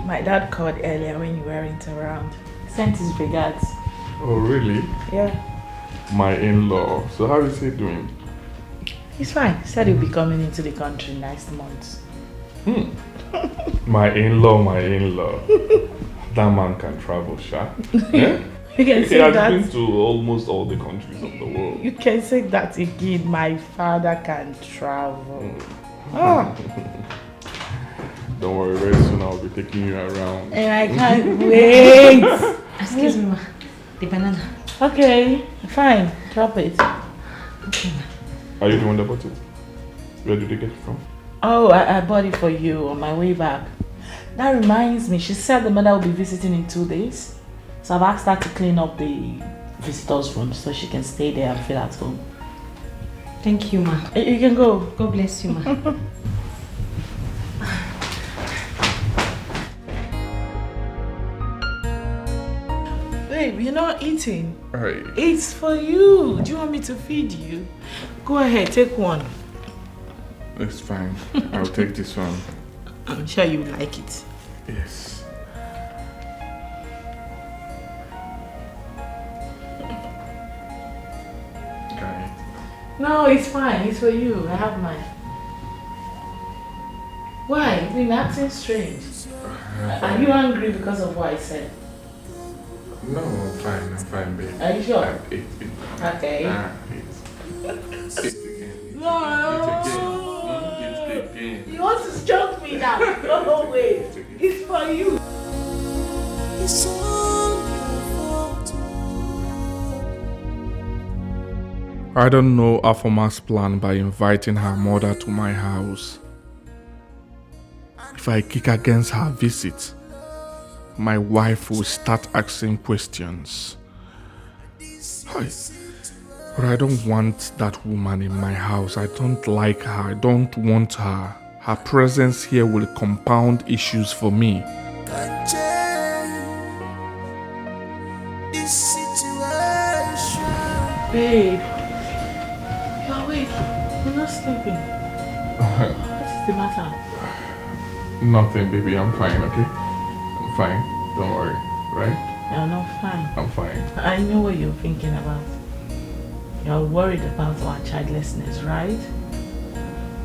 My dad called earlier when you weren't around. Sent his regards. Oh, really? Yeah. My in-law. So how is he doing? He's fine. He said he'll be coming into the country next month. My in-law. That man can travel, Sha. Yeah? You can He say has that. been to almost all the countries of the world. You can say that again. My father can travel. Oh. Don't worry, very soon I'll be taking you around. And I can't wait. Excuse me, ma. The banana. Okay, fine. Drop it. Okay, ma. Are you the one that bought it? Where did you get it from? Oh, I bought it for you on my way back. That reminds me, she said the mother will be visiting in 2 days. So I've asked her to clean up the visitors' room so she can stay there and feel at home. Thank you, ma. You can go. God bless you, ma. Babe, you're not eating. Right. It's for you. Do you want me to feed you? Go ahead, take one. It's fine. I'll take this one. I'm sure you like it. Yes. Okay. No, it's fine. It's for you. I have mine. Why? You've been acting strange. Are you angry because of what I said? No, I'm fine, babe. Are you sure? It's Okay. again. No. It's again. You want to stroke me now? No way. It's for you. It's all your fault. I don't know Afoma's plan by inviting her mother to my house. If I kick against her visit, my wife will start asking questions. Hi. But I don't want that woman in my house. I don't like her. I don't want her. Her presence here will compound issues for me. Can't change this situation. Babe, you're awake. You're not sleeping. What is the matter? Nothing, baby. I'm fine, okay? I'm fine. Don't worry, right? You're not fine. I'm fine. I know what you're thinking about. You're worried about our childlessness, right?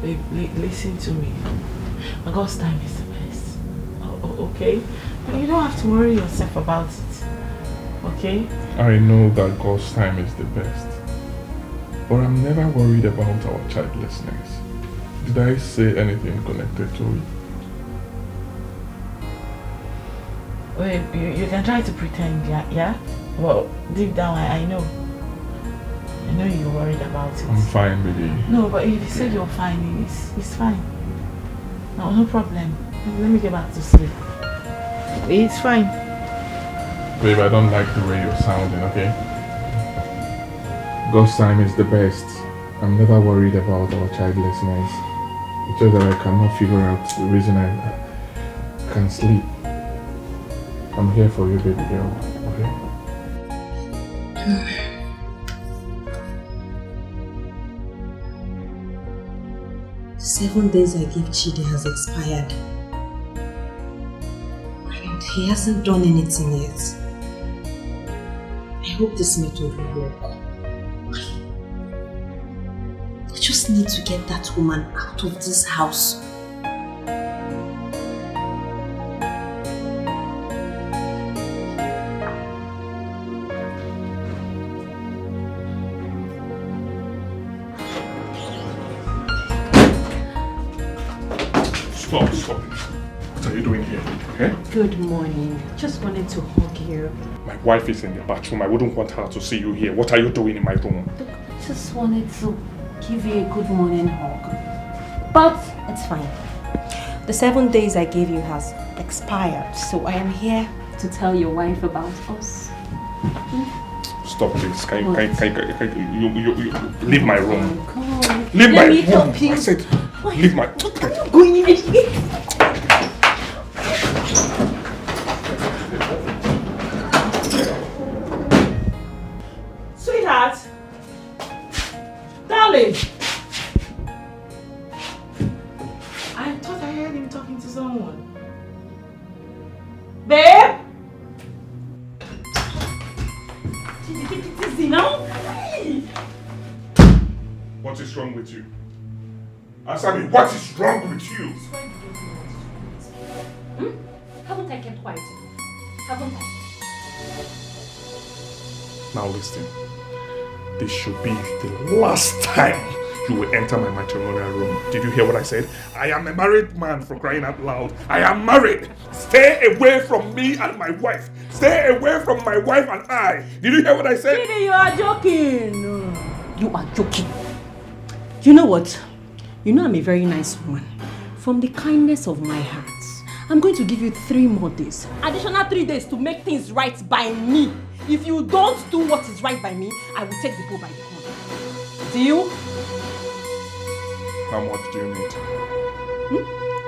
Babe, listen to me. God's time is the best. Okay? But you don't have to worry yourself about it. Okay? I know that God's time is the best. But I'm never worried about our childlessness. Did I say anything connected to it? Wait, you can try to pretend, yeah? Well, deep down, I know. I know you're worried about it. I'm fine, baby. No, but if you say you're fine, it's fine. No problem. Let me get back to sleep. It's fine. Babe, I don't like the way you're sounding, okay? God's time is the best. I'm never worried about our childlessness. It's just that I cannot figure out the reason I can't sleep. I'm here for you, baby girl, okay? The 7 days I gave Chidi has expired. And he hasn't done anything yet. I hope this method will work. I just need to get that woman out of this house. Stop. What are you doing here? Okay? Good morning. Just wanted to hug you. My wife is in the bathroom. I wouldn't want her to see you here. What are you doing in my room? I just wanted to give you a good morning hug. But it's fine. The 7 days I gave you has expired, so I am here to tell your wife about us. Stop this. Can you leave my room? Come on. Leave my Let me room. help you. I said, leave my... Going in. Sweetheart! Darling! I thought I heard him talking to someone. Babe! Take it easy now. What is wrong with you? Answer me, what is wrong with you? Haven't I kept quiet? Haven't I? Now listen. This should be the last time you will enter my matrimonial room. Did you hear what I said? I am a married man, for crying out loud. I am married. Stay away from me and my wife. Stay away from my wife and I. Did you hear what I said? Chidi, you are joking. You are joking. You know what? You know I'm a very nice woman. From the kindness of my heart, I'm going to give you 3 more days. Additional 3 days to make things right by me. If you don't do what is right by me, I will take the bull by the horn. Deal? How much do you need?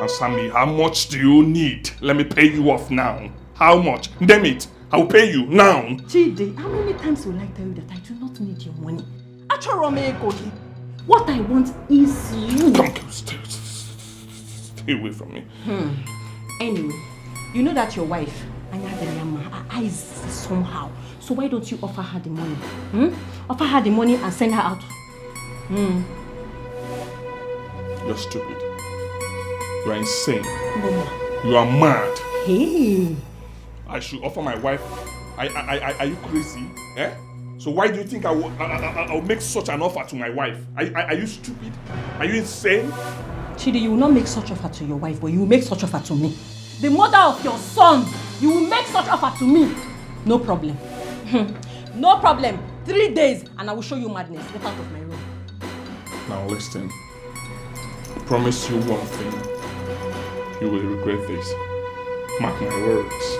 Answer me, how much do you need? Let me pay you off now. How much? Damn it, I'll pay you now. Chidi, how many times will I tell you that I do not need your money? What I want is you. Come, stay away from me. Anyway, you know that your wife, her eyes somehow. So why don't you offer her the money? Offer her the money and send her out. You're stupid. You are insane. Mama. You are mad. Hey. I should offer my wife. Are you crazy? Eh? So why do you think I will make such an offer to my wife? Are you stupid? Are you insane? Chidi, you will not make such offer to your wife, but you will make such offer to me. The mother of your son, you will make such offer to me. No problem. No problem. 3 days and I will show you madness. Get out of my room. Now listen. I promise you one thing. You will regret this. Mark my words.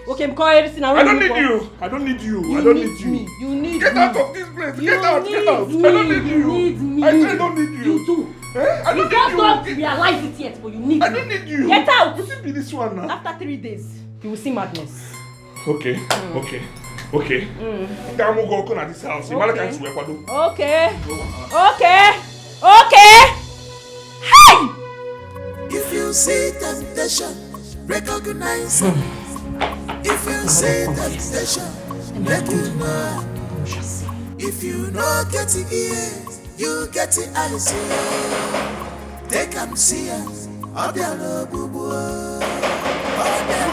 Okay, I'm calling everything around. I don't need you. I don't need you. I don't need you. Me. You need Get me. out of this place. Get out. Me. I don't need you. You need me. I don't need you. You do. Eh? I don't You just need don't you. realize it yet, but you need I me. don't need you. Get out. You see be this one now. After 3 days, you will see madness. Okay. Okay. Okay. I'm going to go to this house. Okay. Okay. Hey! If you see temptation, recognize it. If you see temptation, let it know. If you know get the ears, you get the eyes. They can see us. All their love, boo boo. Who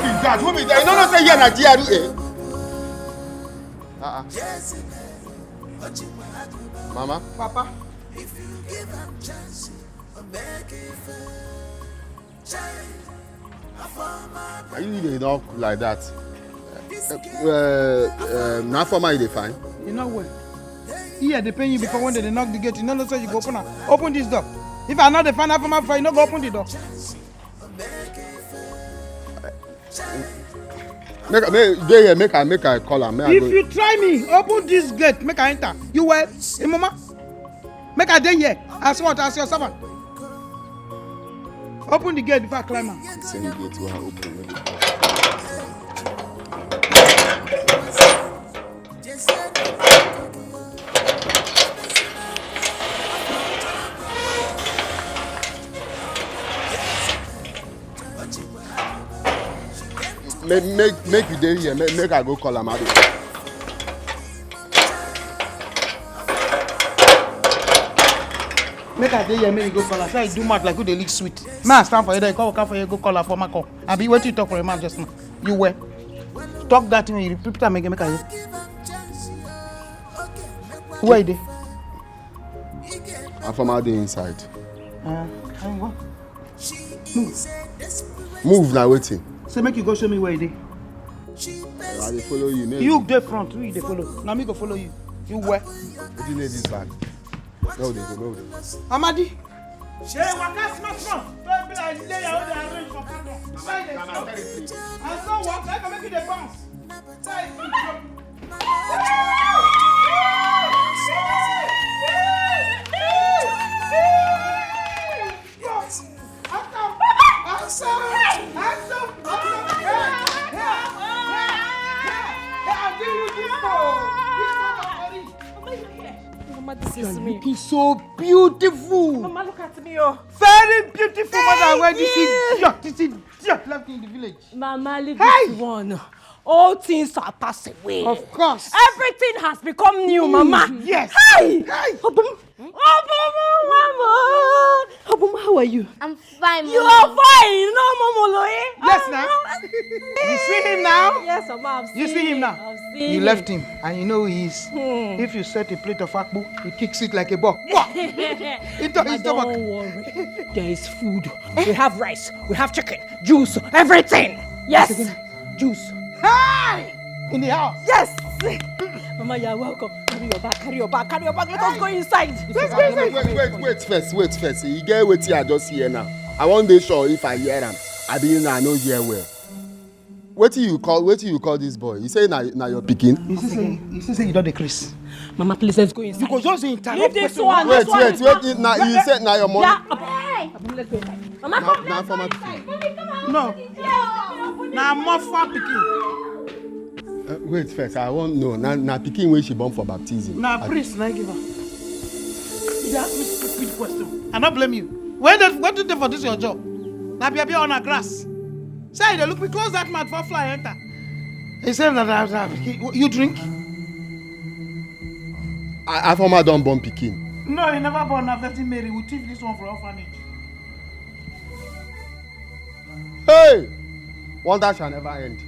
is that? Who is that? You don't know say here na GRA. Mama? Papa? If you give them chance, make it fair. Are you dey knock like that? Na for my dey fine. You know what? Here they pay you before when they knock the gate. You know say you go open am. Open this door. If I not the fan for my fire, you no go open the door. Make I call am. If you try me, open this gate, make I enter. You well? Hey mama? Make I dey here. As what? As your servant. Open the gate before I climb am. Say the gate will open. Make you dey here. Make I go call am out. Make I dey here, make you go call her. Say you do mad like who dey lick sweet. Man, stand for you there. You come for you, go call her for my call. I be waiting to talk for a man just now. You were. Talk that thing, you repeat it, make I hear. Where you dey? I'm from out there inside. What? Move now, waiting. Say make you go show me where you dey. I dey follow you. You dey front, who you dey follow? Now me go follow you. You where? What you need this bag? No, they go. Amadi. Hey, waka small. Don't be like lay out there arrange for partner. Why dey stop? And so what? I can make you dey bounce. Mama, this is me. Looking so beautiful. Mama, look at me, oh. Very very beautiful mother. Where this idiot left in the village. Mama, leave this one. All things are passed away. Of course. Everything has become new, Mama. Yes. Hey! Mama! Obum, how are you? I'm fine, You Mama. are fine. No, Mama Loe. Yes, now. You see him now? Yes, Mama, I've seen You see him now? I've seen You him. left him, and you know who he is. If you set a plate of akpu, he kicks it like a ball. Into his stomach. Don't worry. There is food. We have rice. We have chicken, juice, everything. Yes. Juice. Hey! In the house. Yes. Mama, you're welcome. Carry your bag. Carry your bag. Carry your bag. Let us go inside. Let's go inside. Wait first. You get what I just hear now. I won't be sure if I hear him. I be I know hear well. What do you call this boy? You say na your pikin? You say you don't decrease. Mama, please let's go inside. You go just interrupt. Leave this one. Wait. Now you said na your mom. Yeah. Hey. Let's go inside. Mama, come. Now for my pikin. No. Now more fun pikin. Wait first. I won't know. Na pikin when she born for baptism. Now priest, now give her. You ask me stupid question. I don't blame you. When did they for this your job? Now be on a grass. Say they look me close that mouth for fly enter. He said that you drink. I former don born pikin. No, he never born a Virgin Mary. We thief this one for orphanage. Hey! Wonder shall never end.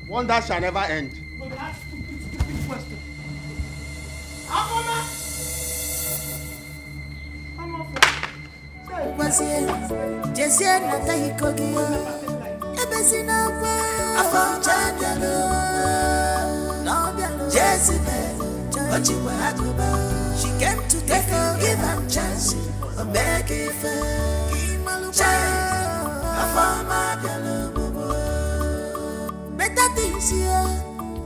Wonder shall never end. But that's stupid question. Mama. She came to take a give him chance, a make it fair. Better things here,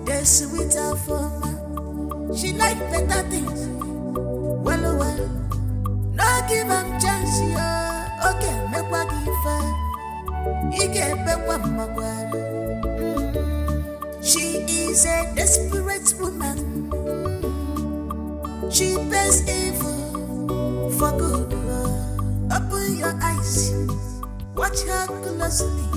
they're sweeter for me. She like better things. Well, no give him chance here. Okay, make what give her. He get back one more. She is a desperate woman. She pays evil for good. Open your eyes, watch her closely.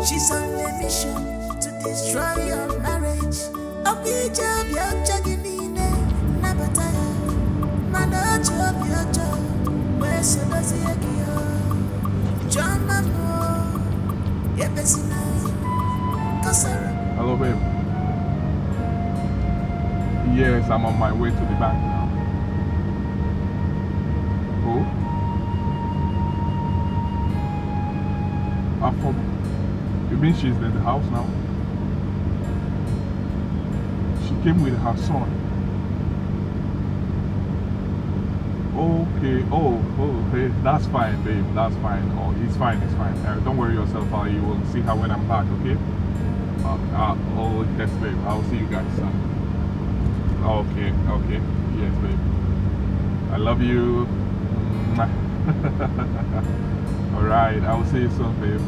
She's on a mission to destroy your marriage. Open job, your chaginine, Nabataya. Man, job, your job. Where's your Naziakia? John Mamo, Yepesina, Kasara. Hello, babe. Yes, I'm on my way to the bank now. Who? You mean she's in the house now? She came with her son. Okay. Okay. That's fine, babe. That's fine. Oh, it's fine. Don't worry yourself. You will see her when I'm back, okay? Oh, yes, babe. I'll see you guys soon. Okay. Yes, babe. I love you. Alright, I will see you soon, babe.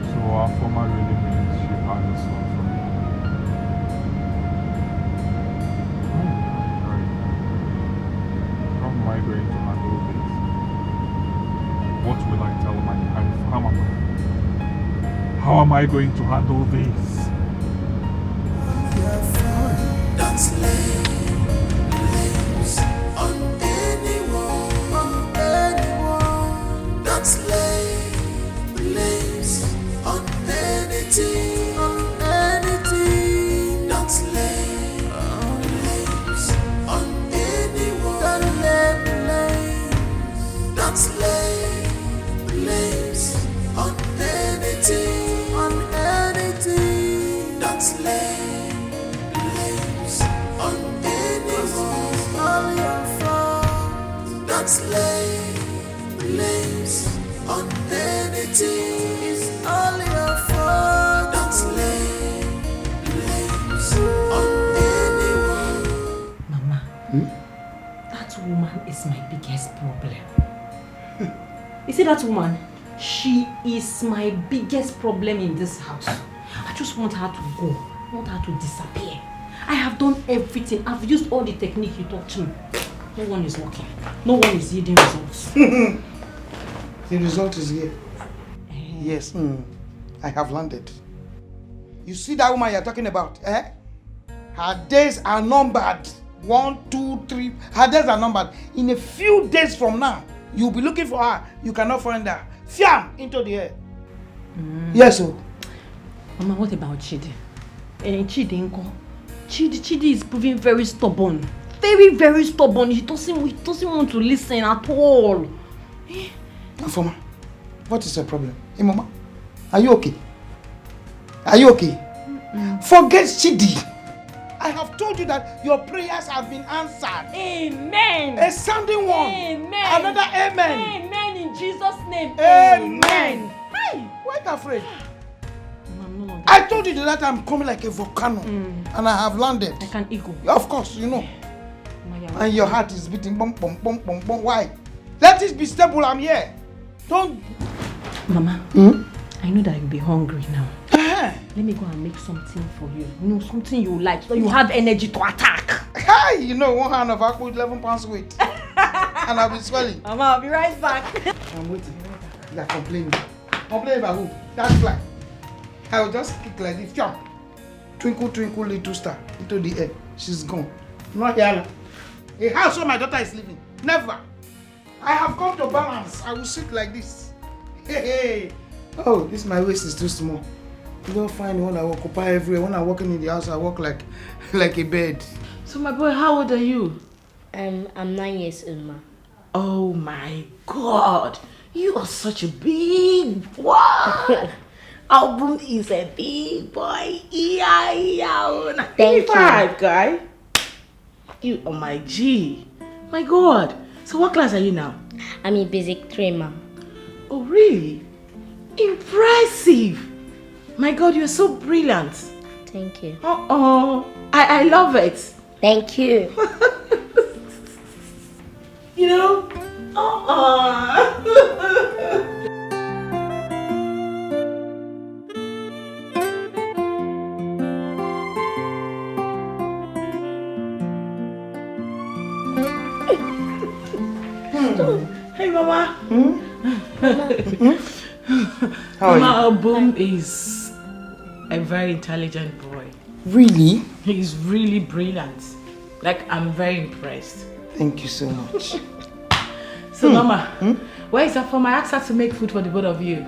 So our former really means she has a son for me. Right. How am I going to handle this? What will I tell my wife? How am I going to handle this? Don't lay blames on anyone. Don't lay blames on anything. Don't lay blames on anyone. Don't lay blames on anything. Don't lay blames on anyone. All your fault. Don't lay blames on anything. It's all your fault. Don't lay blames on anyone. Mama, that woman is my biggest problem. You see that woman? She is my biggest problem in this house. I just want her to go. I want her to disappear. I have done everything. I've used all the technique you taught me. No one is working. No one is yielding results. The result is here. Yes, I have landed. You see that woman you're talking about, eh? Her days are numbered. 1, 2, 3. Her days are numbered. In a few days from now, you'll be looking for her. You cannot find her. Fiam into the air. Yes, sir. Mama, what about Chidi? Chidi is proving very stubborn. Very, very stubborn. He doesn't want to listen at all. Afoma, what is your problem? Hey, Mama, are you okay? Are you okay? Forget Chidi. I have told you that your prayers have been answered. Amen. A sounding one. Amen. Another amen. Amen in Jesus' name. Amen. Hey. Why are you afraid? I'm no longer. I told you that I'm coming like a volcano, and I have landed. Like an eagle. Of course, you know. And your heart is beating. Bum, bum, bum, bum, bum. Why? Let it be stable. I'm here. Don't. Mama, I know that you'll be hungry now. Let me go and make something for you. You know, something you like, so you have energy to attack. Hey, you know, one hand of aqua with 11 pounds weight. And I'll be swelling. Mama, I'll be right back. I'm waiting. You're complaining. Complaining about who? That fly. I will just kick like this. Jump. Twinkle, twinkle, little star. Into the air. She's gone. Not here. A house where my daughter is living. Never. I have come to balance. I will sit like this. Hey. Oh, this my waist is too small. You don't find when I occupy everywhere. When I'm walking in the house, I walk like a bed. So my boy, how old are you? I'm 9 years old, ma. Oh my God, you are such a big boy. Album is a big boy. Thank you. 5 guy. You are my G. My God. So what class are you now? I'm in basic 3, ma. Oh really? Impressive. My God, you're so brilliant. Thank you. I love it. Thank you. You know? Hey, Mama. How are you? Mama, Boom is a very intelligent boy. Really? He's really brilliant. Like, I'm very impressed. Thank you so much. So, Mama, where is that for? I asked her to make food for the both of you.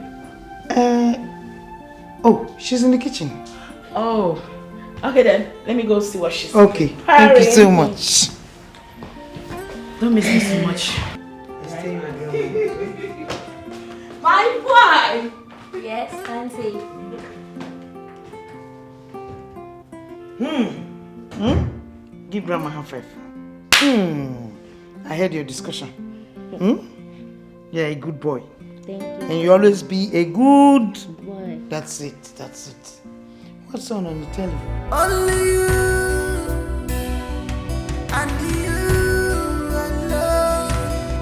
Oh, she's in the kitchen. Oh, okay then. Let me go see what she's Okay, doing. thank you so much. Don't miss me so much. Stay with My boy! Yes, Auntie. Give Grandma her 5. I heard your discussion. You're a good boy. Thank you. And you always be a good... Boy. That's it, that's it. What's on the television? Only you and you alone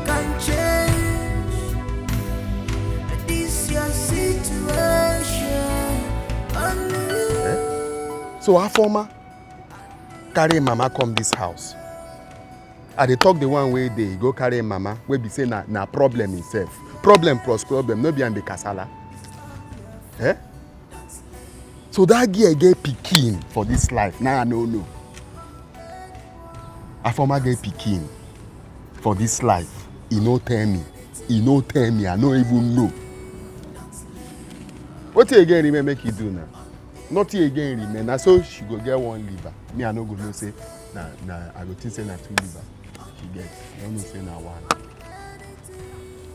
can change this your situation. Only you. So our former carry mama come this house. I dey talk the one way they go carry mama, we be say na problem himself. Problem plus problem, no be and the kasala. Eh? So that girl get pikin for this life. Now I no know. A former get pikin for this life. He no tell me. He no tell me. I no even know. What you again remain make you do now? Nothing again remain. Now so she go get 1 liver. Me I no go know say na I go think say na 2 liver. She get. I don't know say na 1.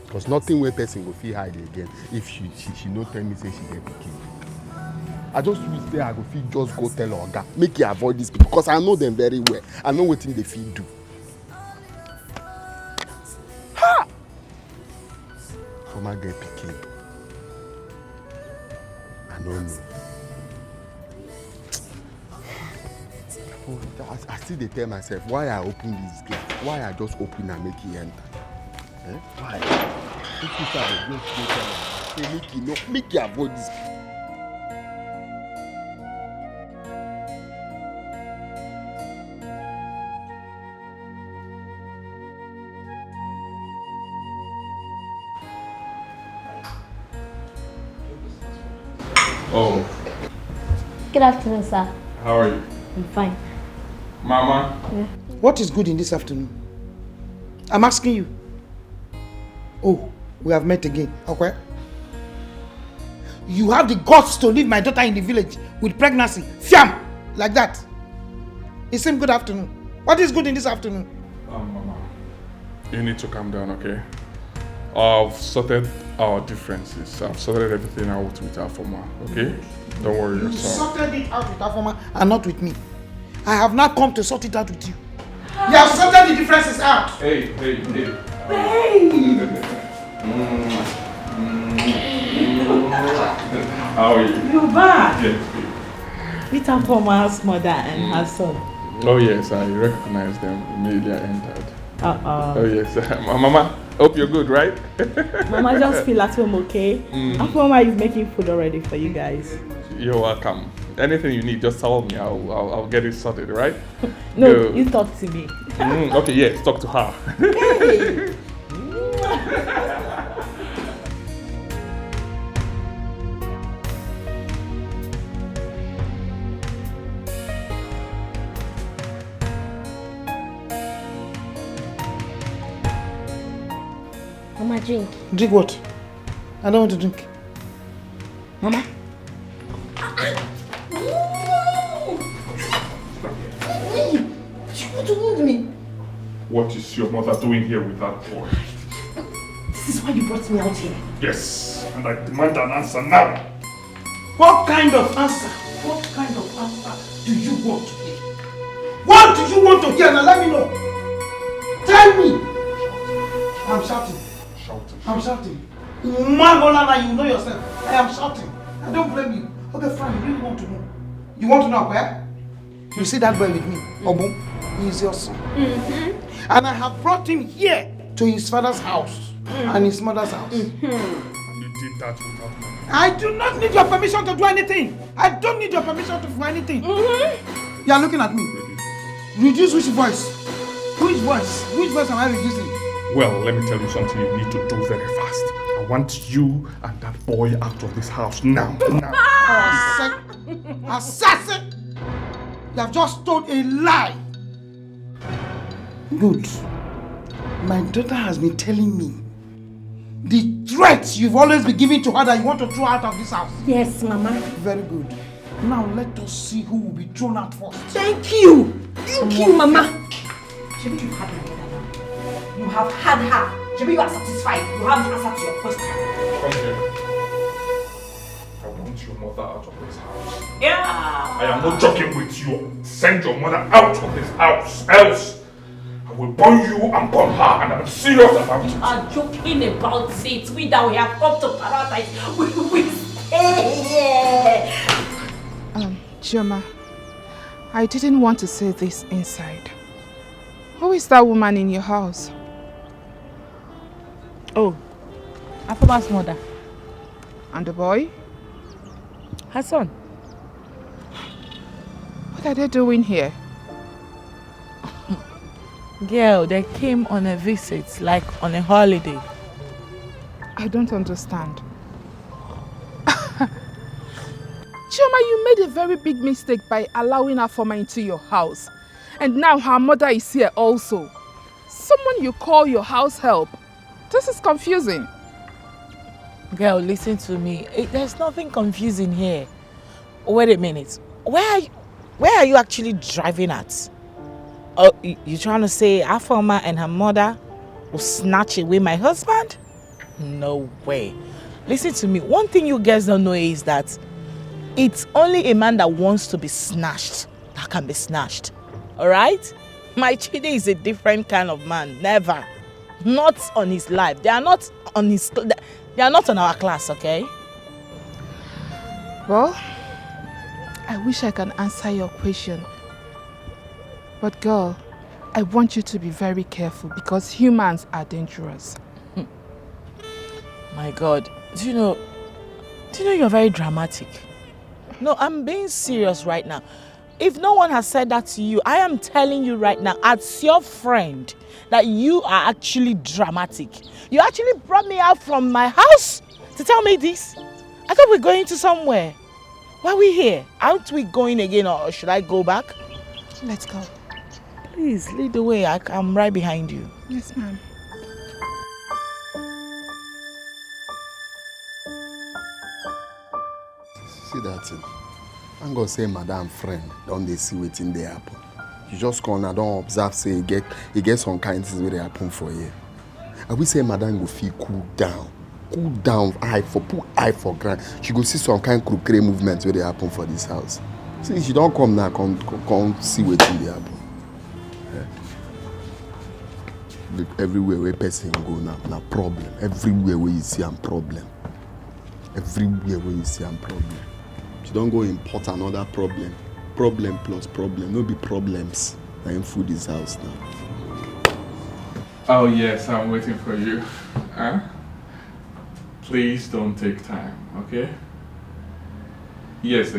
Because nothing where person go feel hide again if she no tell me say she get pikin. I just wish say I go feel just go tell Oga make you avoid this people because I know them very well. I know what they feel do. Ha! For my get pikin. I don't know. I still dey tell myself why I open this gate. Why I just open and make it enter. Eh? Why? If you start to go tell me. Make you avoid this. Oh, Good afternoon, sir. how are you? I'm fine. Mama? Yeah. What is good in this afternoon? I'm asking you. Oh, we have met again. Okay. You have the guts to leave my daughter in the village with pregnancy. Fiam! Like that. It seems good afternoon. What is good in this afternoon? Mama, you need to calm down, okay? I've sorted our differences. I've sorted everything out with our former, okay? Don't worry You yourself. sorted it out with Afoma and not with me. I have not come to sort it out with you. You have sorted the differences out. Hey. How are you? You're back. Yes. Meet Afoma's mother and her son. Oh yes, I recognized them immediately I entered. Uh-oh. Oh yes, Mama, hope you're good, right? Mama, just feel at home, okay? Afoma is making food already for you guys. You're welcome. Anything you need, just tell me. I'll get it sorted, right? No, you talk to me. Okay, yes, talk to her. Hey. Mama, drink. Drink what? I don't want to drink. Mama. You want to wound me? What is your mother doing here with that boy? This is why you brought me out here. Yes, and I demand an answer now. What kind of answer? What kind of answer do you want to hear? What do you want to hear? Now let me know. Tell me. I'm shouting. I'm shouting. Magolana, you know yourself. I am shouting. I don't blame you. Okay, fine. You really want to know. You want to know where? You see that boy with me, Obum? He is your son. And I have brought him here to his father's house and his mother's house. And you did that without money. I do not need your permission to do anything. I don't need your permission to do anything. You are looking at me. Reduce which voice? Which voice? Which voice am I reducing? Well, let me tell you something you need to do very fast. I want you and that boy out of this house now. Assassin! You have just told a lie. Good. My daughter has been telling me the threats you've always been giving to her that you want to throw out of this house. Yes, Mama. Very good. Now let us see who will be thrown out first. Thank you. Thank you, Mama. Should you have my mother now? You have had her. Should you are satisfied? You have the answer to your question. Come here. I want your mother out of this house. Yeah. I am not joking with you. Send your mother out of this house. Else, I will burn you and burn her. And I'm serious about it. You are joking about it. We that we have come to paradise. We will stay here. Chioma, I didn't want to say this inside. Who is that woman in your house? Oh, Afoma's mother. And the boy? Her son. What are they doing here? Girl, they came on a visit, like on a holiday. I don't understand. Chioma, you made a very big mistake by allowing Afoma into your house. And now her mother is here also. Someone you call your house help. This is confusing. Girl, listen to me. There's nothing confusing here. Wait a minute. Where are you actually driving at? Oh, you trying to say Afoma and her mother will snatch away my husband? No way. Listen to me. One thing you guys don't know is that it's only a man that wants to be snatched that can be snatched. Alright? My Chide is a different kind of man. Never. Not on his life. They are not on his... They are not on our class, okay? Well, I wish I can answer your question. But girl, I want you to be very careful because humans are dangerous. My God. Do you know you're very dramatic? No, I'm being serious right now. If no one has said that to you, I am telling you right now, as your friend, that you are actually dramatic. You actually brought me out from my house to tell me this. I thought we were going to somewhere. Why are we here? Aren't we going again, or should I go back? Let's go. Please, lead the way. I'm right behind you. Yes, ma'am. See that thing? I'm gonna say madam friend, don't they see waiting they happen? You just come and don't observe, say you get some kind things where they happen for you. I will say madam go feel cool down, put eye for ground. She go see some kind crooked movements where they happen for this house. See, she don't come now, come see waiting they happen. Yeah. Look, everywhere where person go now problem. Everywhere where you see a problem. Everywhere where you see a problem. She don't go import another problem. Problem plus problem. No be problems. I am food this house now. Oh yes, I'm waiting for you. Huh? Please don't take time, okay? Yes.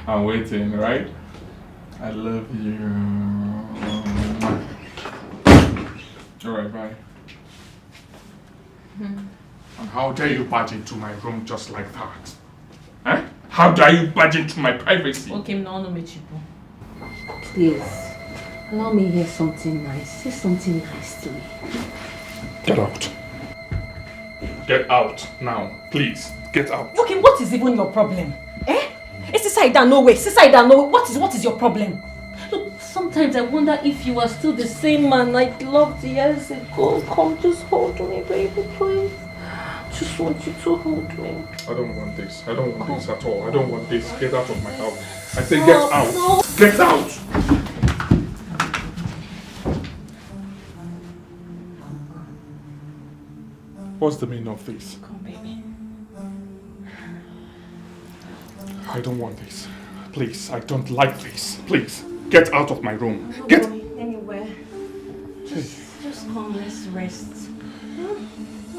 I'm waiting, right? I love you. Alright, bye. And how dare you barge into my room just like that? Huh? How dare you barge into my privacy? Okay, no, Mechipo. Please, allow me to hear something nice. Say something nice to me. Get out. Get out now, please. Get out. Okay, what is even your problem? It's the side down, no way. Side down, no way. What is your problem? Look, sometimes I wonder if you are still the same man I loved years ago. Come, just hold me, baby, please. Just want you to hold me. I don't want this. I don't want this at all. I don't want this. Get out of my house. I say get out. No. Get out. What's the meaning of this? Come, baby. I don't want this. Please, I don't like this. Please, get out of my room. I'm not Get going anywhere. Just come, let's rest.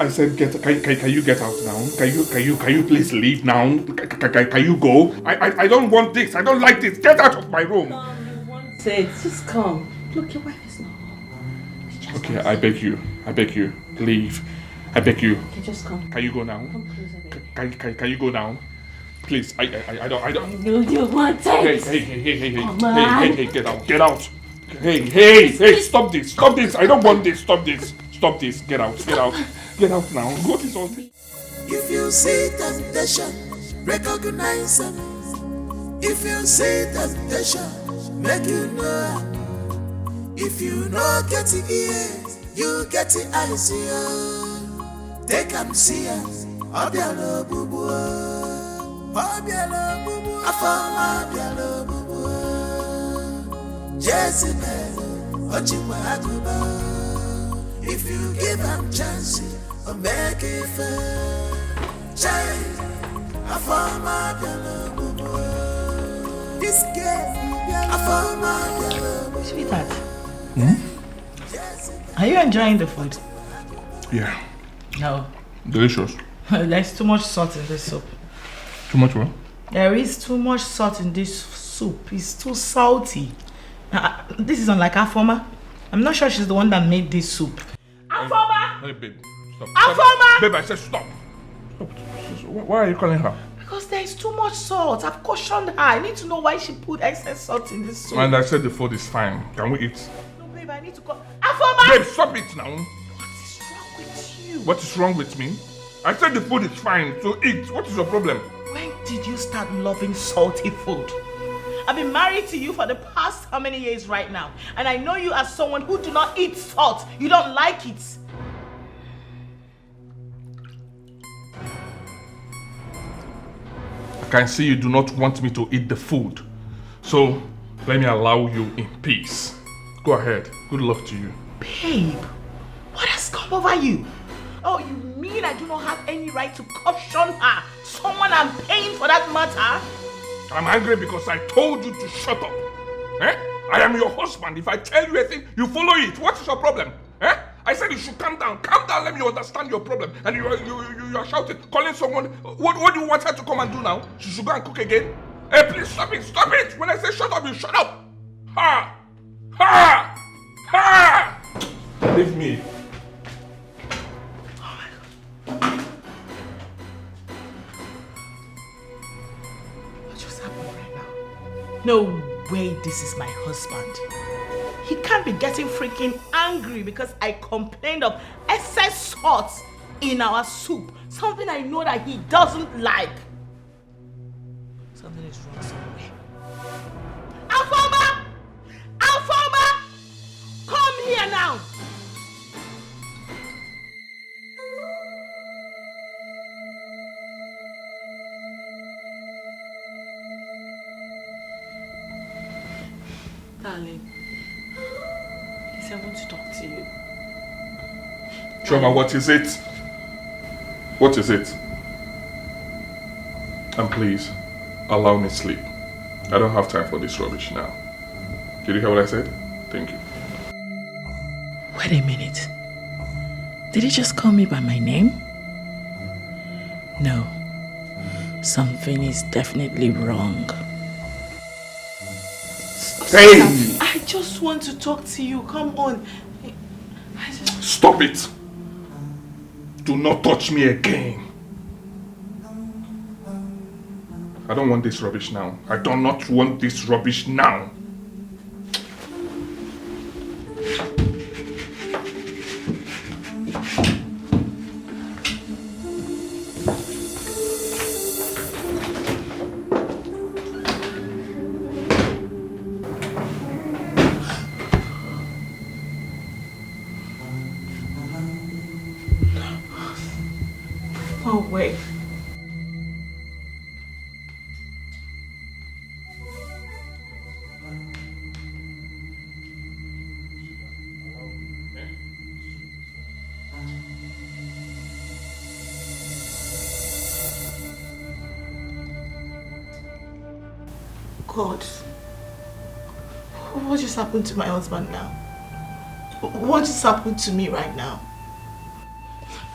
I said, can you get out now? Can you please leave now? Can you go? I don't want this. I don't like this. Get out of my room. Say it. Just come. Look, your wife is not home. Okay, I beg you, leave. I beg you. Okay, just come. Can you go now? Come closer, baby. Can you go now? Please, I don't. I know you want it. Hey, get out. Hey, stop this. I don't want this. Stop this. Get out now. What is all this? If you see temptation, recognize them. If you see temptation, make you know. If you know get the ears, you get the eyes. Take and see us. Obialo bubu. Obialo bubu. Afama obialo bubu. Jezebel, Ojimwa Aguba. If you give them chances, or make it fair. Child, Afama obialo bubu. This girl, Afama obialo bubu. Sweetheart, are you enjoying the food? Yeah. No. Delicious. There's too much salt in this soup. Too much what? There is too much salt in this soup. It's too salty. This is unlike Afoma. I'm not sure she's the one that made this soup. Afoma! Hey, babe. Stop. Afoma! Babe, I said stop. Why are you calling her? Because there is too much salt. I've cautioned her. I need to know why she put excess salt in this soup. And I said the food is fine. Can we eat? No, babe, I need to call. Afoma! Babe, stop it now. What is wrong with me? I said the food is fine, so eat. What is your problem? When did you start loving salty food? I've been married to you for the past how many years right now? And I know you as someone who do not eat salt. You don't like it. I can see you do not want me to eat the food. So, let me allow you in peace. Go ahead. Good luck to you. Babe, what has come over you? Oh, you mean I do not have any right to caution her? Someone I'm paying for that matter? I'm angry because I told you to shut up. I am your husband. If I tell you a thing, you follow it. What is your problem? I I said you should calm down. Calm down, let me understand your problem. And you are shouting, calling someone. What do you want her to come and do now? She should go and cook again? Hey, please stop it, stop it! When I say shut up, you shut up! Ha! Ha! Ha! Leave me. Oh my God. What just happened right now? No way this is my husband. He can't be getting freaking angry because I complained of excess salt in our soup. Something I know that he doesn't like. Something is wrong somewhere. Alfoma! Alfoma! Come here now! Darling. I want to talk to you. Choma, what is it? What is it? And please, allow me sleep. I don't have time for this rubbish now. Did you hear what I said? Thank you. Wait a minute. Did he just call me by my name? No. Something is definitely wrong. Hey! I just want to talk to you. Come on. Stop it! Do not touch me again. I don't want this rubbish now. I do not want this rubbish now. Oh, wait. God, what just happened to my husband now? What just happened to me right now?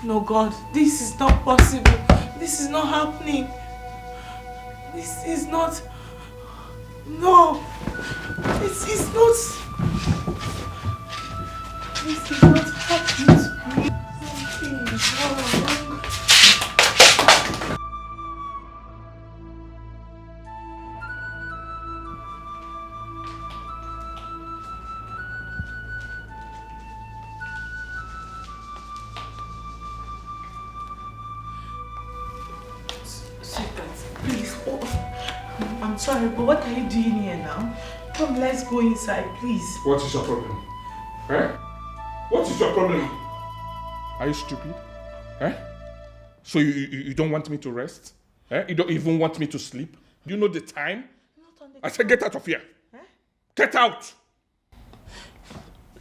No, God, this is not possible. This is not happening. This is not... No. This is not... This is not happening to me. Something is wrong. I'm sorry, but what are you doing here now? Come, let's go inside, please. What is your problem? Eh? What is your problem? Are you stupid? Eh? So you don't want me to rest? Eh? You don't even want me to sleep? Do you know the time? I said get out of here. Eh? Get out!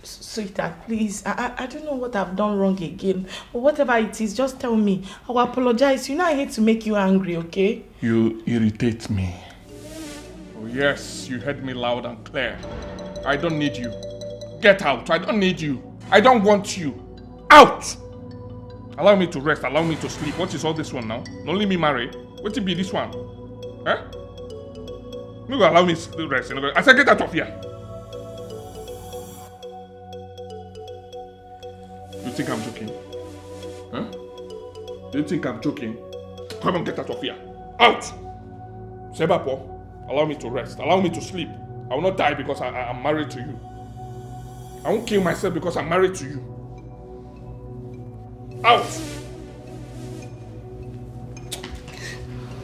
Sweetheart, please. I don't know what I've done wrong again. But whatever it is, just tell me. I will apologize. You know I hate to make you angry, okay? You irritate me. Oh yes, you heard me loud and clear. I don't need you. Get out. I don't need you. I don't want you. Out! Allow me to rest. Allow me to sleep. What is all this one now? Don't let me marry. What will be this one? Eh? You go allow me to rest. I said get out of here. You think I'm joking? Huh? Do you think I'm joking? Come on, get out of here. Out! Sebapo, allow me to rest. Allow me to sleep. I will not die because I'm married to you. I won't kill myself because I'm married to you. Out!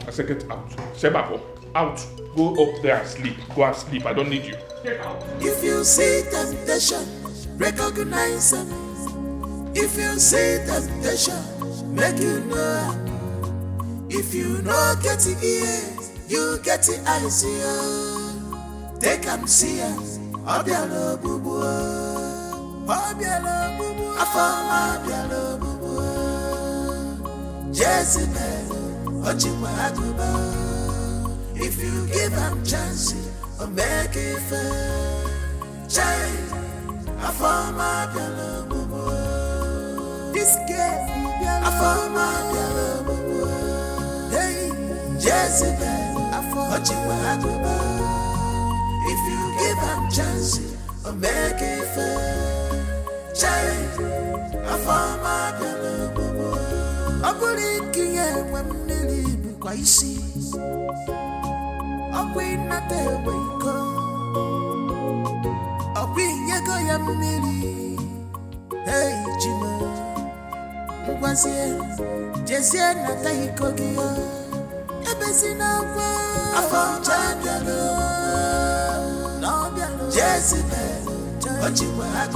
I said get out. Sebapo, out. Go up there and sleep. Go and sleep. I don't need you. Get out. If you see temptation, recognize them. If you see temptation, make you know. If you know get the ears, you get the eyes here. Take and see us. Abialo bubu, abialo bubu, afama abialo bubu. Jezebel, Ochimwa Aguba. If you give them chance, or make it fair. Child, afama abialo bubu. This girl, I found my girl. Hey, Jezebel, I found you. If you give him chance, I'll make it fair. Child, I found my girl. I put it here when nearly quite see. I'm waiting at the way go. I'll be here go yam nearly. Hey, Jimmy, was here. Just yet, not a cookie. A basin of I found Jezebel, but you were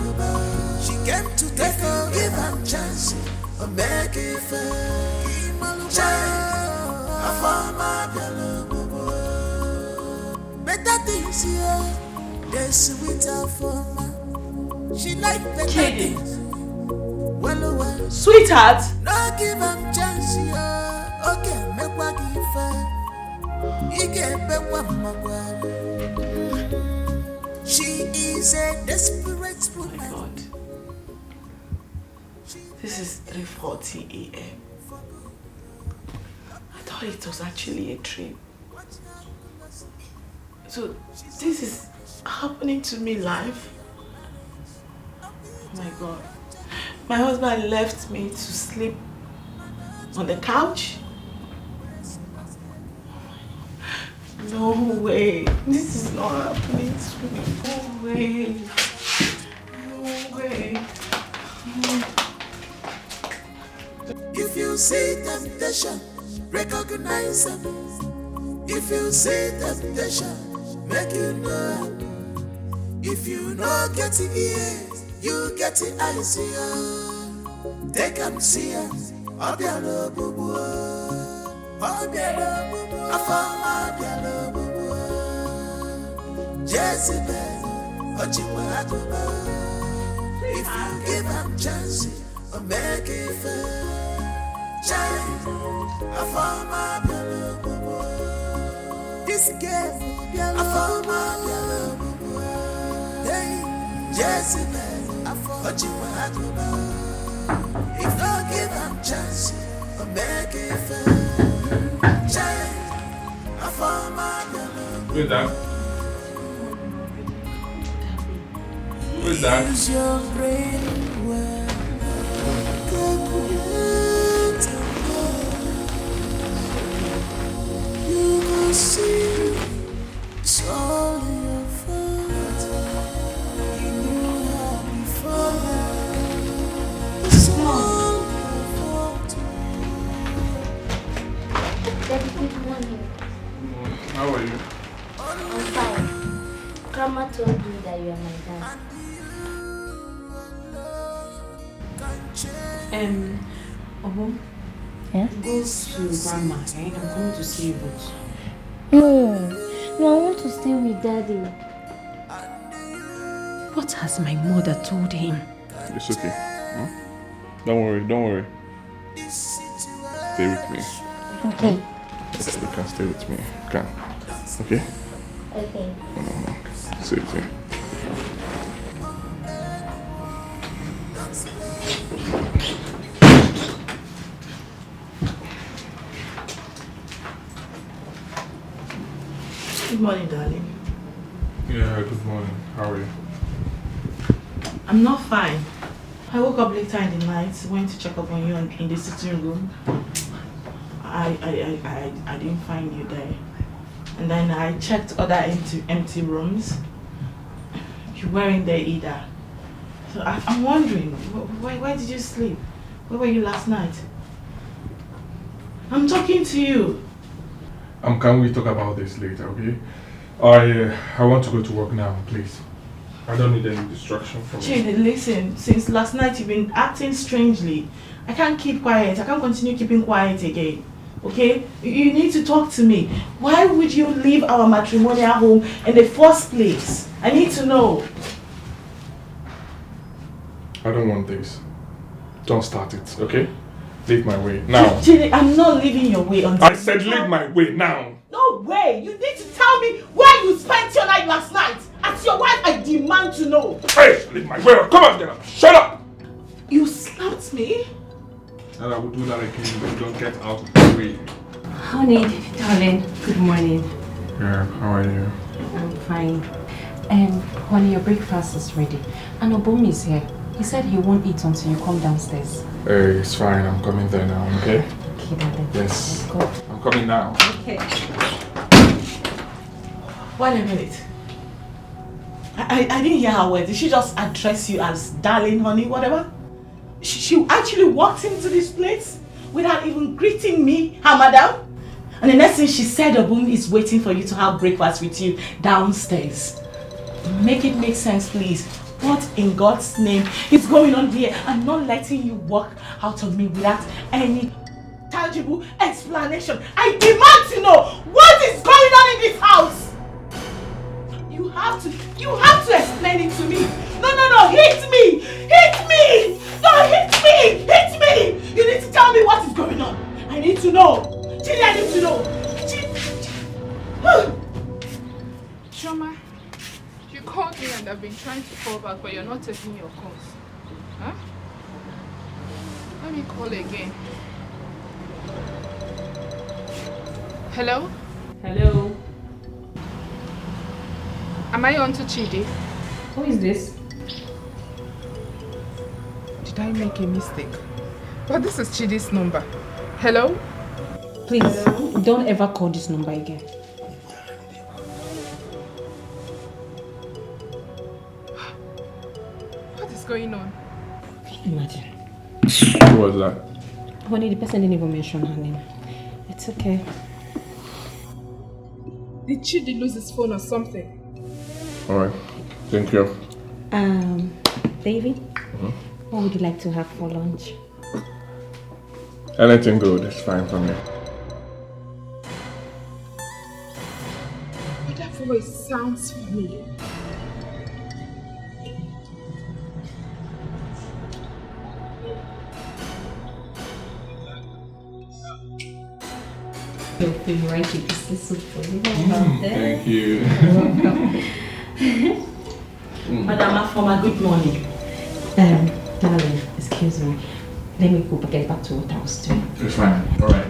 she came to take her, give her chance, or make it fair. I found my girl. Better things here, they're sweeter for me. She like better things. Well, Sweetheart. no give her chance here. Okay, make what give her. You get back one more. She is a desperate woman. My God. This is 3:40 a.m. I thought it was actually a dream. So this is happening to me live. Oh my God. My husband left me to sleep on the couch. No way. This is not happening to me. No way. No way. If you see temptation, recognize them. If you see temptation, make you know. If you know get it ears, you get it eyes here. Take them see her. Obialo bubu. Obialo bubu. Afama obialo bubu. Jezebel, Ojiwa Aguba. If you give them chance, or make it fair. Child, Afama obialo bubu. This girl, Afama obialo bubu. Hey, Jezebel, Ojiwa Aguba. If not give them chance, or make it fair. Child, Afama obialo bubu. Who's that? Who's that? Use your brain well. You will see it's all in your fault. You knew how before now. It's all your fault. Daddy, good morning. How are you? I'm fine. Grandma told me that you are my dad. Yeah? Go to grandma, okay? I'm coming to see you both. No, I want to stay with Daddy. What has my mother told him? It's okay. Huh? Don't worry. Stay with me. Okay. You can stay with me. You can. Okay? Okay. Stay with me. Good morning, darling. Yeah, good morning. How are you? I'm not fine. I woke up later in the night, went to check up on you in the sitting room. I didn't find you there. And then I checked other empty rooms. You weren't there either. So I'm wondering, why did you sleep? Where were you last night? I'm talking to you. Can we talk about this later, okay? I want to go to work now, please. I don't need any distraction from you. Chidi, listen, since last night you've been acting strangely. I can't keep quiet. I can't continue keeping quiet again. Okay? You need to talk to me. Why would you leave our matrimonial home in the first place? I need to know. I don't want this. Don't start it, okay? Leave my way now. Chidi, I'm not leaving your way until... I said leave my way now. No way! You need to tell me where you spent your night last night. As your wife, I demand to know. Hey, leave my way. Come on, get up. Shut up. You slapped me? And I will do that again if you don't get out of the way. Honey, darling, good morning. Yeah, how are you? I'm fine. Honey, your breakfast is ready. And Obum is here. He said he won't eat until you come downstairs. Hey, it's fine. I'm coming there now, okay? Okay, darling. Yes. Let's go. I'm coming now. Okay. Wait a minute. I didn't hear her word. Did she just address you as darling, honey, whatever? She actually walked into this place without even greeting me, her madam. And the next thing she said, Obum is waiting for you to have breakfast with you downstairs. Make it make sense, please. What in God's name is going on here? I'm not letting you walk out of me without any tangible explanation. I demand to know what is going on in this house. You have to explain it to me. No, hit me! Hit me! No, hit me! Hit me! You need to tell me what is going on. I need to know. Chidi, I need to know. Choma, you called me and I've been trying to call back, but you're not taking your calls. Huh? Let me call again. Hello? Hello. Am I on to Chidi? Who is this? Did I make a mistake? But this is Chidi's number. Hello? Please, don't ever call this number again. What is going on? Imagine. Who was that? Honey, the person didn't even mention her name. It's okay. Did Chidi lose his phone or something? Alright, thank you. David, what would you like to have for lunch? Anything good is fine for me. But that voice sounds familiar. Your favorite is soup for you. Thank you. Madam Afoma, good morning. Darling, excuse me. Let me go get back to what I was doing. It's fine. Alright.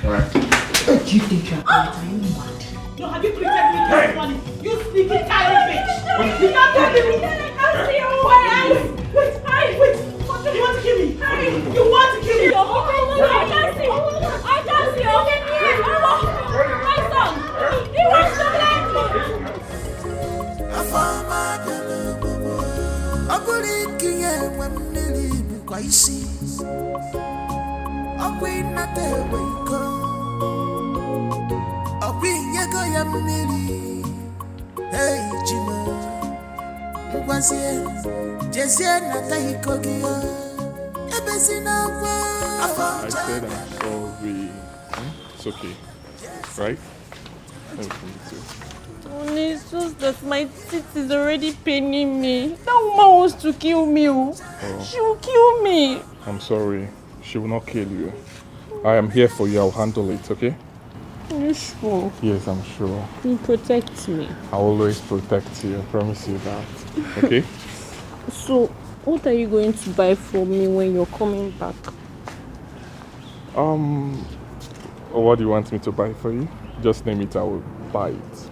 Alright. Do you think you're are you mad? No, have you pretended me this morning? You sneaky tiny bitch! You not tell me! Wait! You want to kill me? You want to kill me? I can't see! My son! He wants to blame me! Hey, Jima, I said I'm sorry. It's okay. Right? Everything is okay. Tony, it's just that my teeth is already paining me. That woman wants to kill me. Oh. She will kill me. I'm sorry. She will not kill you. I am here for you. I'll handle it, okay? Are you sure? Yes, I'm sure. You protect me. I'll always protect you. I promise you that. Okay? So, what are you going to buy for me when you're coming back? What do you want me to buy for you? Just name it, I will buy it.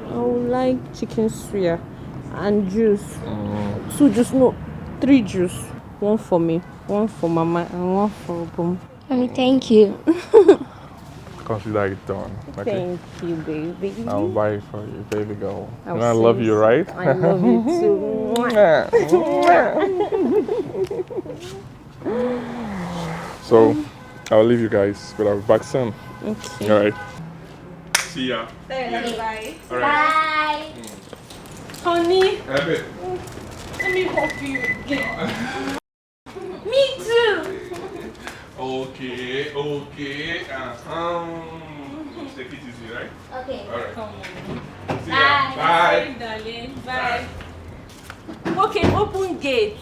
I would like chicken suya and juice. 2 juice, no, 3 juice. 1 for me, 1 for Mama, and 1 for Boom. Thank you. Consider it done. Okay? Thank you, baby. I'll buy it for you, baby girl. I'll And I love you, right? I love you too. So, I'll leave you guys, but I'll be back soon. Okay. Alright. See ya. Bye. Alright. Honey, Have it. let me hug you again. Me too. Okay. Take it easy, right? Okay. Alright. See Bye. ya. Bye. Darling. Bye. Okay, open gate.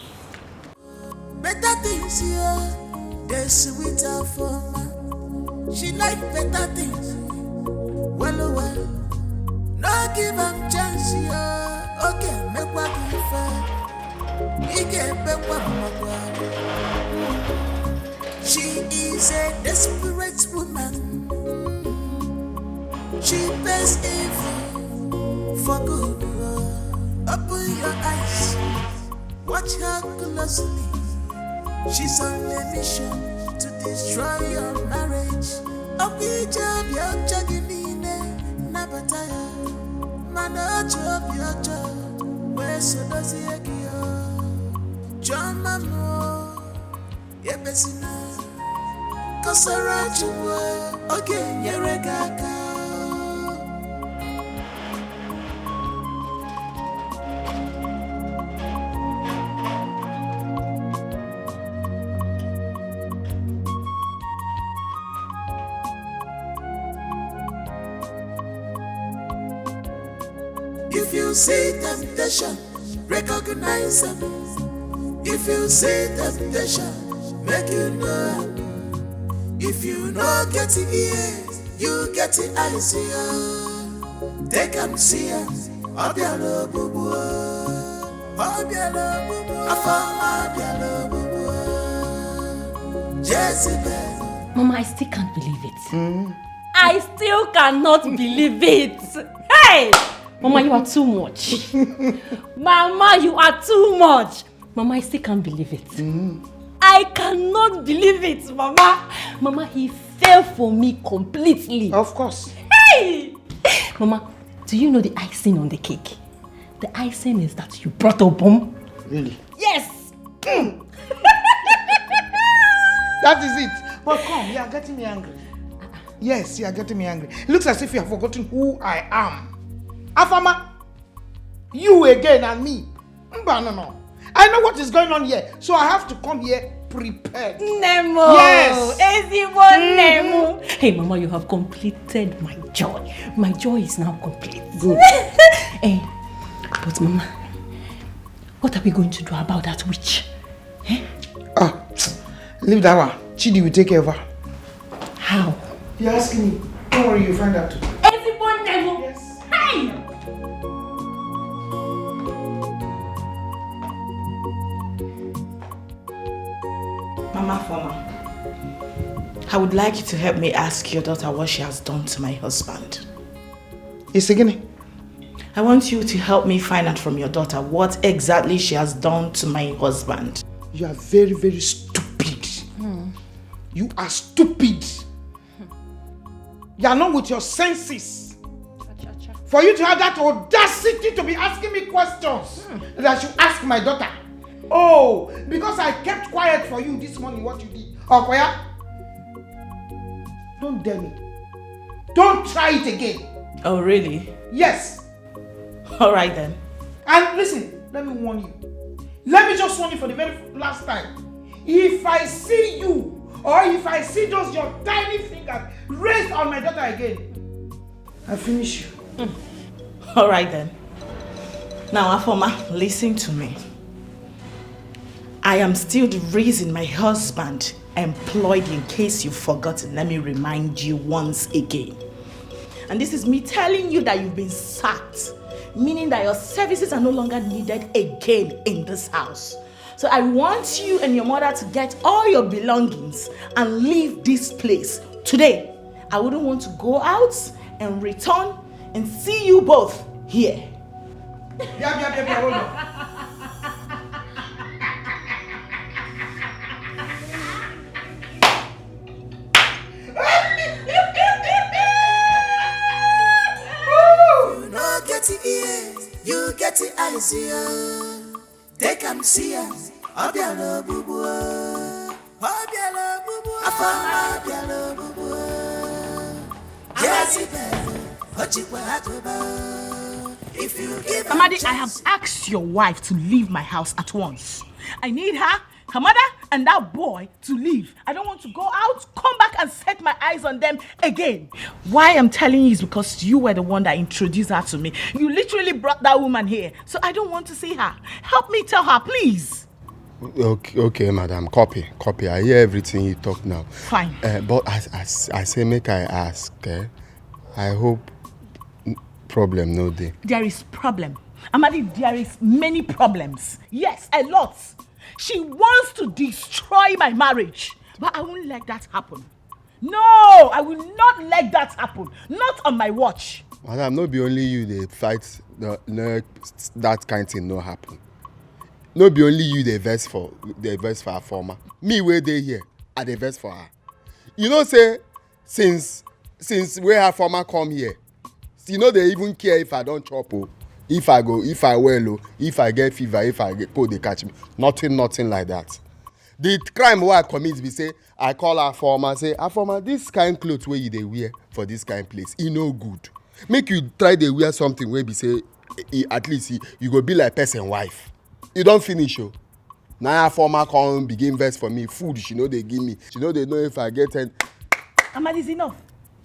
Better things here, they sweet her for me. She like better things. Well, no give them chance here. Okay, make what you find. She is a desperate woman. She pays evil for good. Open your eyes, watch her closely. She's on a mission to destroy your marriage. Obi job your jaginine, nabataya. Mana job your job, where so does he agio? John Mamo, Yebesina, Kosarachu, okay, Yeregaka. If you see temptation, recognize them. If you see temptation, make you know. If you know get the ears, you get the eyes. Take them see ya. Obialo bubu, Obialo bubu, Afama Obialo bubu, Jezebel. Mama, I still can't believe it. I still cannot believe it. Hey! Mama, you are too much. Mama, you are too much. Mama, I still can't believe it. I cannot believe it, Mama. Mama, he fell for me completely. Of course. Hey! Mama, do you know the icing on the cake? The icing is that you brought a bomb. Really? Yes! That is it. But come, you are getting me angry. Yes, you are getting me angry. It looks as if you have forgotten who I am. Afama, you again and me. No. I know what is going on here, so I have to come here prepared. Nemo! Yes! Nemo! Hey, Mama, you have completed my joy. My joy is now complete. Good. Hey, but Mama, what are we going to do about that witch? Eh? Leave that one. Chidi will take care of her. How? You're asking me. Don't worry, you'll find out too. Nemo! Yes. Hey! Mama Foma, I would like you to help me ask your daughter what she has done to my husband. Yes, again. I want you to help me find out from your daughter what exactly she has done to my husband. You are very, very stupid. You are stupid. You are not with your senses. For you to have that audacity to be asking me questions that I should ask my daughter. Oh, because I kept quiet for you this morning, what you did. Okoya, don't dare me. Don't try it again. Oh, really? Yes. All right then. And listen, let me warn you. Let me just warn you for the very last time. If I see you, or if I see those your tiny fingers raised on my daughter again, I'll finish you. All right then. Now, Afoma, listen to me. I am still the reason my husband employed you. In case you've forgotten, let me remind you once again. And this is me telling you that you've been sacked, meaning that your services are no longer needed again in this house. So I want you and your mother to get all your belongings and leave this place today. I wouldn't want to go out and return and see you both here. Yeah, hold on. You know get the ears, you get the eyes. They can see ya. Obialo bubu, Obialo bubu, Afama Obialo bubu, Jezebel, Ochikwa Atoba. If you give Amadi, I have asked your wife to leave my house at once. I need her, her mother, and that boy to leave. I don't want to go out, come back and set my eyes on them again. Why I'm telling you is because you were the one that introduced her to me. You literally brought that woman here, so I don't want to see her. Help me tell her, please. Okay, madam. Copy. I hear everything you talk now. Fine. But as I say, make I ask. I hope problem no day. There is problem. Amadi, there is many problems. Yes, a lot. She wants to destroy my marriage. But I won't let that happen. No, I will not let that happen. Not on my watch. Madam, not be only you they fight that kind of thing no happen. Not be only you they vex for her former. Me where they here, I they vex for her. You know say since where her former come here, you know they even care if I don't chop o, if I well o, if I get fever, if I get cold they catch me. Nothing like that. The crime wey I commit be say I call her former say her former this kind clothes wey you dey wear for this kind place e no good. Make you try dey wear something wey be say at least you go be like person wife. You don finish o. Na her former come begin vex for me. Food she no dey give me. She no dey know if I get any. Amadi, is enough.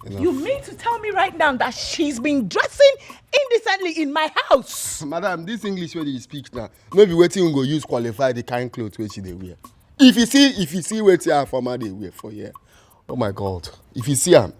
You mean to tell me right now that she's been dressing indecently in my house? Madam, this English wey you speak now, no be wetin you go use qualify the kind clothes wey she dey wear. If you see wetin her former dey wear for here, oh my God, if you see am.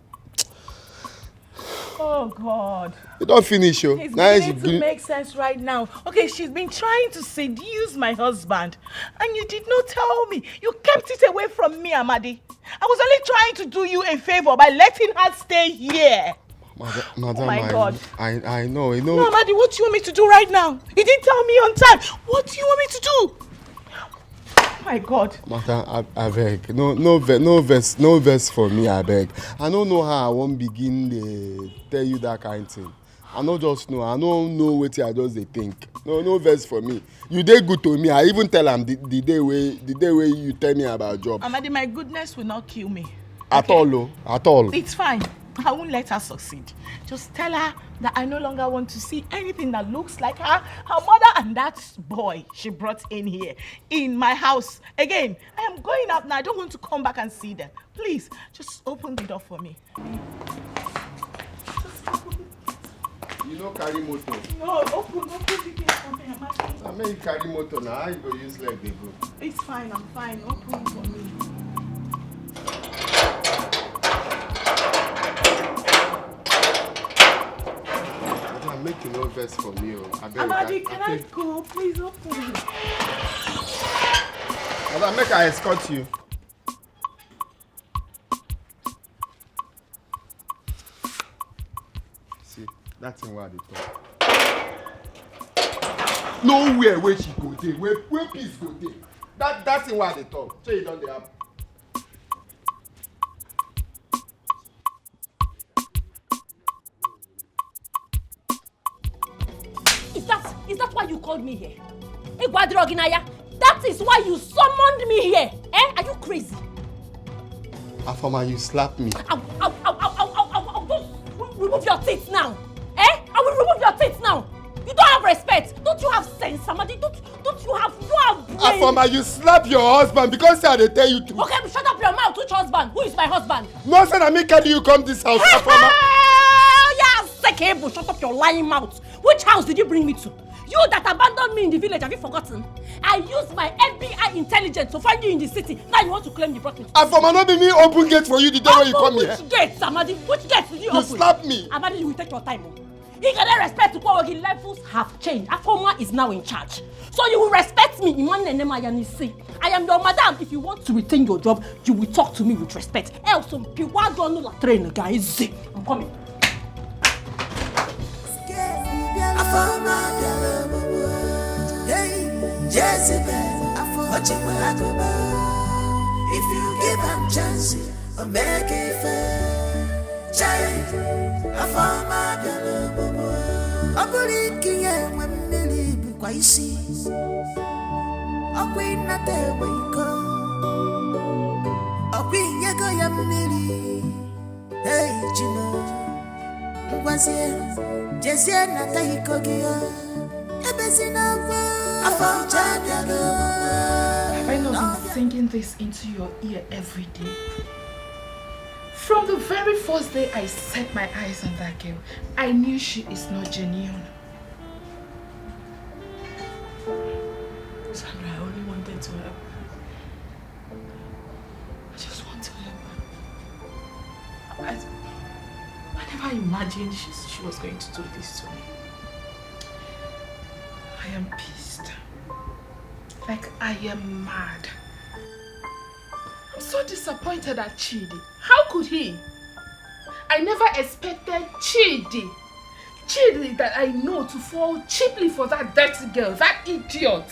Oh God. You don't finish, yo. It's beginning to make sense right now. Okay, she's been trying to seduce my husband, and you did not tell me. You kept it away from me, Amadi. I was only trying to do you a favor by letting her stay here. Madam, oh my God. I know. No, Amadi, what do you want me to do right now? You didn't tell me on time. What do you want me to do? Oh my God. Madam, I beg. No verse for me, I beg. I don't know how I won't begin to tell you that kind of thing. I don't just know. I don't know what I just think. No verse for me. You did good to me. I even tell him the day where you tell me about job. Amadi, my goodness will not kill me. At all. It's fine. I won't let her succeed. Just tell her that I no longer want to see anything that looks like her mother and that boy she brought in here, in my house. Again, I am going out now. I don't want to come back and see them. Please, just open the door for me. You know carry motor. No, open the gate for me. I mean you carry motor now. How you go use leg they go? It's fine, I'm fine. Open for me. Make you no verse for me. Amadi, can I go? Please open it. Madam, make I escort you. See, that's in where they talk. Nowhere where she go there, where peace go there. That's in where they talk. So you don't have. Is that why you called me here? That is why you summoned me here. Are you crazy? Afama, you slapped me. Don't remove your teeth now. I will remove your teeth now. You don't have respect. Don't you have sense, Samadi? Don't you have brain? Afama, you slap your husband because they tell you to. Okay, shut up your mouth. Which husband? Who is my husband? No, sir, I mean, can you come this house, Afama? Shut up your lying mouth. Which house did you bring me to? You that abandoned me in the village, have you forgotten? I used my FBI intelligence to find you in the city. Now you want to claim you brought me to Afama, not be me open gate for you the day when you come here. Which gate, Amadi? Which gate did you open? You slapped me. Amadi, you will take your time. You can respect to Kwawogi levels have changed. Afoma is now in charge. So you will respect me. I am your madam. If you want to retain your job, you will talk to me with respect. Else, I'm coming. If you give him chances, or make it fair, child, I found my girl. I believe King when Millie be quite see. I wait not there where you go. I bring you go, young Millie. Hey, Jimmy, was here, just here, not a hickory. Have I not been singing this into your ear every day? From the very first day I set my eyes on that girl, I knew she is not genuine. Sandra, I only wanted to help her. I just want to help her. I never imagined she was going to do this to me. am pissed. Like I am mad. I'm so disappointed at Chidi. How could he? I never expected Chidi that I know, to fall cheaply for that dirty girl, that idiot.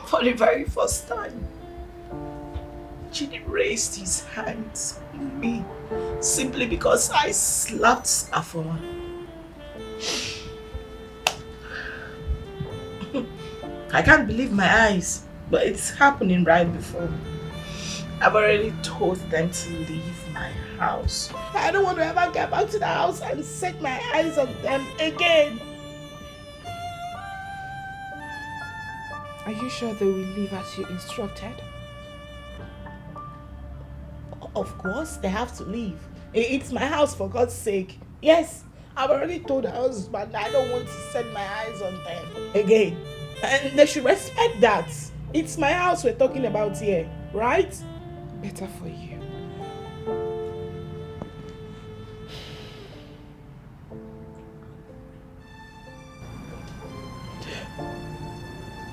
For the very first time, Chidi raised his hands on me simply because I slapped Afoma. I can't believe my eyes, but it's happening right before me. I've already told them to leave my house. I don't want to ever get back to the house and set my eyes on them again. Are you sure they will leave as you instructed? Of course, they have to leave. It's my house, for God's sake. Yes, I've already told the husband I don't want to set my eyes on them again. And they should respect that. It's my house we're talking about here, right? Better for you.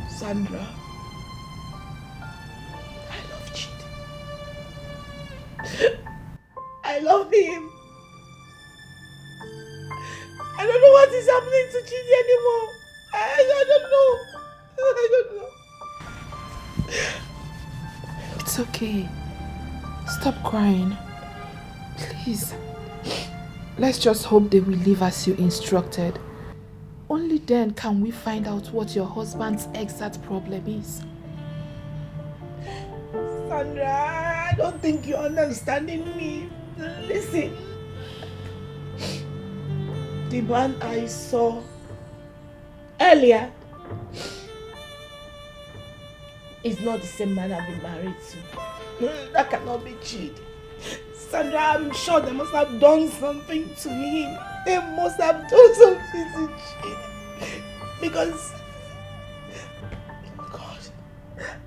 Sandra, I love Chidi. I love him. I don't know what is happening to Chidi anymore. I don't know. It's okay. Stop crying. Please. Let's just hope they will leave as you instructed. Only then can we find out what your husband's exact problem is. Sandra, I don't think you're understanding me. Listen. The man I saw earlier is not the same man I've been married to. That cannot be Chidi. Sandra, I'm sure they must have done something to him. They must have done something to Chidi. Because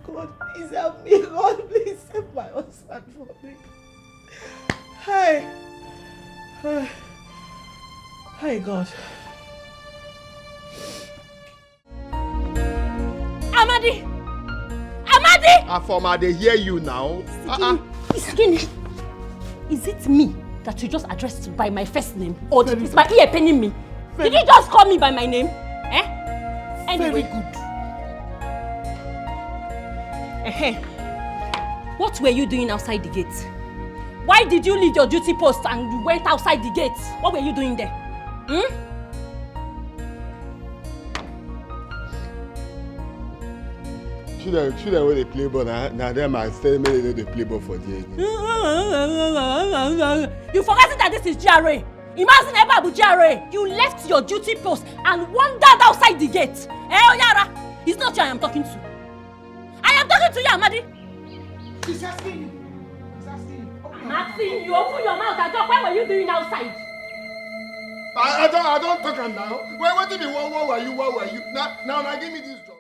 God, please help me. God, please save my husband for me. Hi, God. Amadi! Afoma, they hear you now. Is it me that you just addressed by my first name? Or is my ear paining me? Did you just call me by my name? Anyway, good. What were you doing outside the gate? Why did you leave your duty post and you went outside the gate? What were you doing there? Should I wear the play ball? Now them are telling me they play ball for the You forgot that this is GRA. Imagine Ebabu GRA. You left your duty post and wandered outside the gate. Oyara, it's not you I am talking to. I am talking to you, Amadi. He's asking you. I'm asking you. Open your mouth and talk. What were you doing outside? I don't talk now. What were you? Now give me this job.